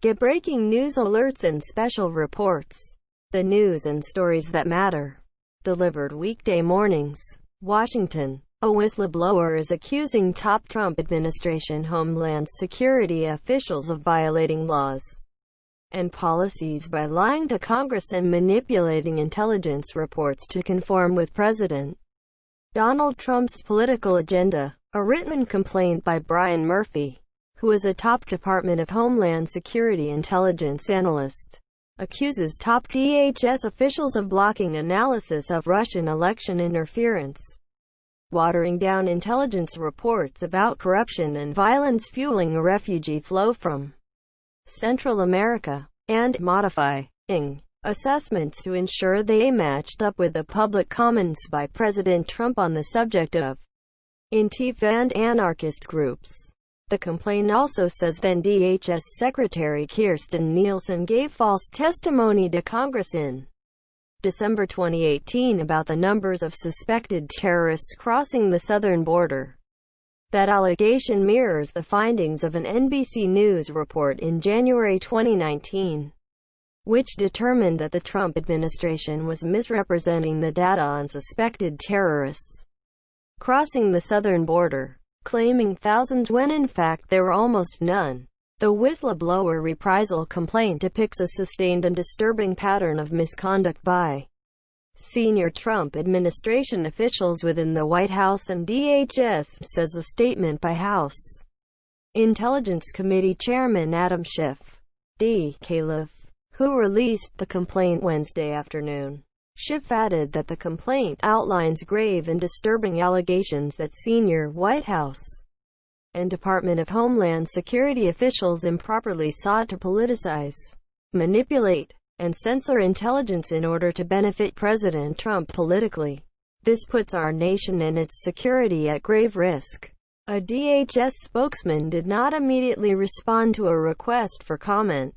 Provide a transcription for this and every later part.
Get breaking news alerts and special reports. The news and stories that matter. Delivered weekday mornings. Washington. A whistleblower is accusing top Trump administration Homeland Security officials of violating laws and policies by lying to Congress and manipulating intelligence reports to conform with President Donald Trump's political agenda. A written complaint by Brian Murphy, who is a top Department of Homeland Security intelligence analyst, accuses top DHS officials of blocking analysis of Russian election interference, watering down intelligence reports about corruption and violence fueling a refugee flow from Central America, and modifying assessments to ensure they matched up with the public comments by President Trump on the subject of Antifa and anarchist groups. The complaint also says then DHS Secretary Kirstjen Nielsen gave false testimony to Congress in December 2018 about the numbers of suspected terrorists crossing the southern border. That allegation mirrors the findings of an NBC News report in January 2019, which determined that the Trump administration was misrepresenting the data on suspected terrorists crossing the southern border, claiming thousands when in fact there were almost none. The whistleblower reprisal complaint depicts a sustained and disturbing pattern of misconduct by senior Trump administration officials within the White House and DHS, says a statement by House Intelligence Committee Chairman Adam Schiff. D. Caliph, who released the complaint Wednesday afternoon. Schiff added that the complaint outlines grave and disturbing allegations that senior White House and Department of Homeland Security officials improperly sought to politicize, manipulate, and censor intelligence in order to benefit President Trump politically. This puts our nation and its security at grave risk. A DHS spokesman did not immediately respond to a request for comment.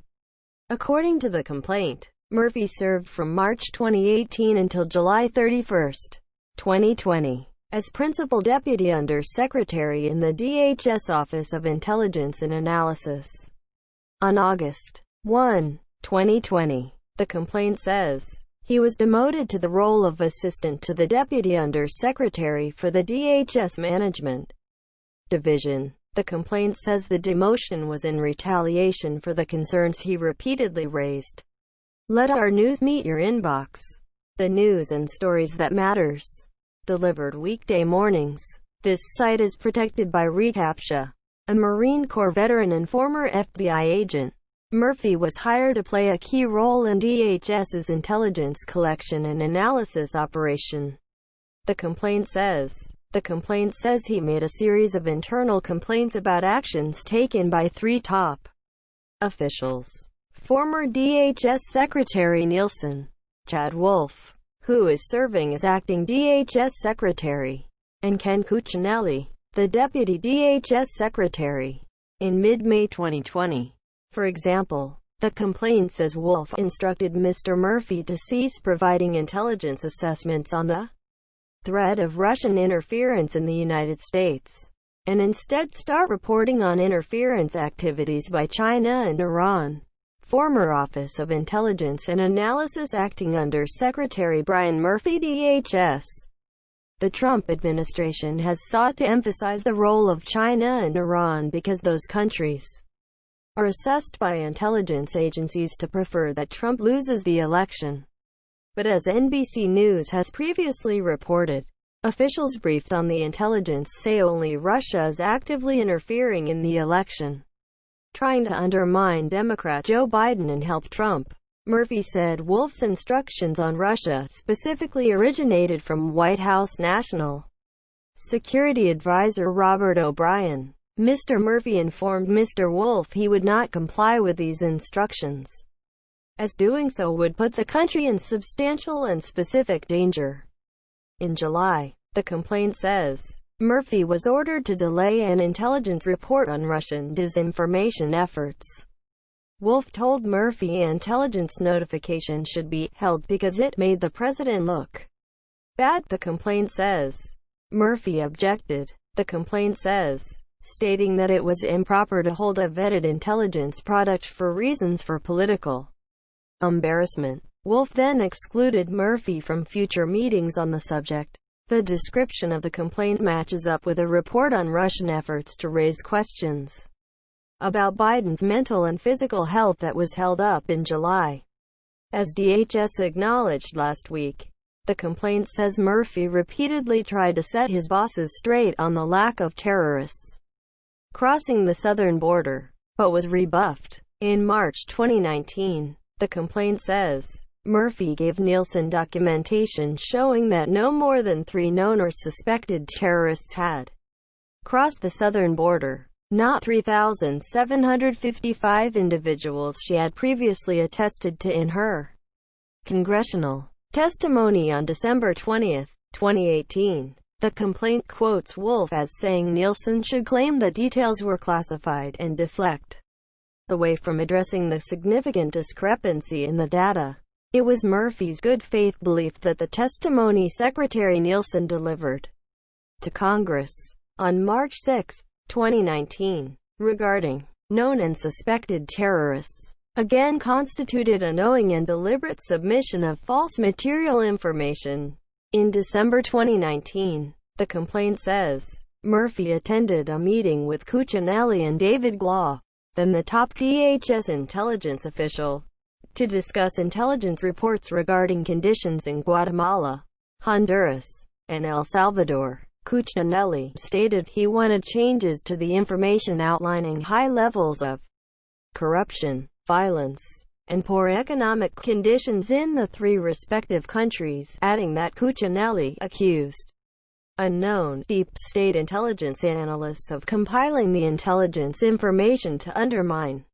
According to the complaint, Murphy served from March 2018 until July 31, 2020, as Principal Deputy Under Secretary in the DHS Office of Intelligence and Analysis. On August 1, 2020, the complaint says, he was demoted to the role of Assistant to the Deputy Under Secretary for the DHS Management Division. The complaint says the demotion was in retaliation for the concerns he repeatedly raised. Let our news meet your inbox. The news and stories that matters. Delivered weekday mornings. This site is protected by reCAPTCHA. A Marine Corps veteran and former FBI agent, Murphy was hired to play a key role in DHS's intelligence collection and analysis operation. The complaint says he made a series of internal complaints about actions taken by three top officials. Former DHS Secretary Nielsen, Chad Wolf, who is serving as acting DHS Secretary, and Ken Cuccinelli, the Deputy DHS Secretary, in mid-May 2020. For example, the complaint says Wolf instructed Mr. Murphy to cease providing intelligence assessments on the threat of Russian interference in the United States, and instead start reporting on interference activities by China and Iran. Former Office of Intelligence and Analysis Acting Under Secretary Brian Murphy, DHS. The Trump administration has sought to emphasize the role of China and Iran because those countries are assessed by intelligence agencies to prefer that Trump loses the election. But as NBC News has previously reported, officials briefed on the intelligence say only Russia is actively interfering in the election, trying to undermine Democrat Joe Biden and help Trump. Murphy said Wolf's instructions on Russia specifically originated from White House National Security Advisor Robert O'Brien. Mr. Murphy informed Mr. Wolf he would not comply with these instructions, as doing so would put the country in substantial and specific danger. In July, the complaint says, Murphy was ordered to delay an intelligence report on Russian disinformation efforts. Wolf told Murphy intelligence notification should be held because it made the president look bad, the complaint says. Murphy objected. The complaint says stating that it was improper to hold a vetted intelligence product for reasons for political embarrassment. Wolf then excluded Murphy from future meetings on the subject. The description of the complaint matches up with a report on Russian efforts to raise questions about Biden's mental and physical health that was held up in July. As DHS acknowledged last week, the complaint says Murphy repeatedly tried to set his bosses straight on the lack of terrorists crossing the southern border, but was rebuffed. In March 2019, the complaint says, Murphy gave Nielsen documentation showing that no more than 3 known or suspected terrorists had crossed the southern border, not 3,755 individuals she had previously attested to in her congressional testimony on December 20, 2018. The complaint quotes Wolf as saying Nielsen should claim that details were classified and deflect away from addressing the significant discrepancy in the data. It was Murphy's good faith belief that the testimony Secretary Nielsen delivered to Congress on March 6, 2019, regarding known and suspected terrorists, again constituted a knowing and deliberate submission of false material information. In December 2019, the complaint says, Murphy attended a meeting with Cuccinelli and David Glaw, then the top DHS intelligence official, to discuss intelligence reports regarding conditions in Guatemala, Honduras, and El Salvador. Cuccinelli stated he wanted changes to the information outlining high levels of corruption, violence, and poor economic conditions in the 3 respective countries, adding that Cuccinelli accused unknown deep state intelligence analysts of compiling the intelligence information to undermine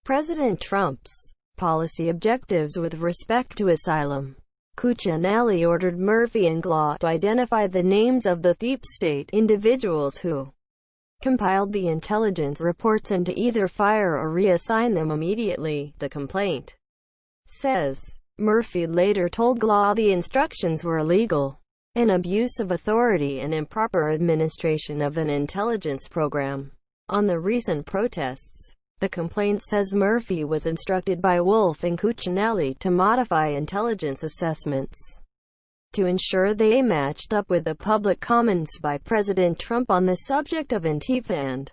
President Trump's policy objectives with respect to asylum. Cuccinelli ordered Murphy and Glaw to identify the names of the deep state individuals who compiled the intelligence reports and to either fire or reassign them immediately. The complaint says, Murphy later told Glaw the instructions were illegal, an abuse of authority and improper administration of an intelligence program. On the recent protests, the complaint says Murphy was instructed by Wolf and Cuccinelli to modify intelligence assessments to ensure they matched up with the public comments by President Trump on the subject of Antifa and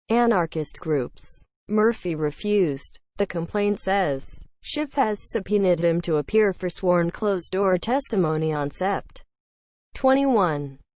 anarchist groups. Murphy refused. The complaint says, Schiff has subpoenaed him to appear for sworn closed-door testimony on Sept. 21.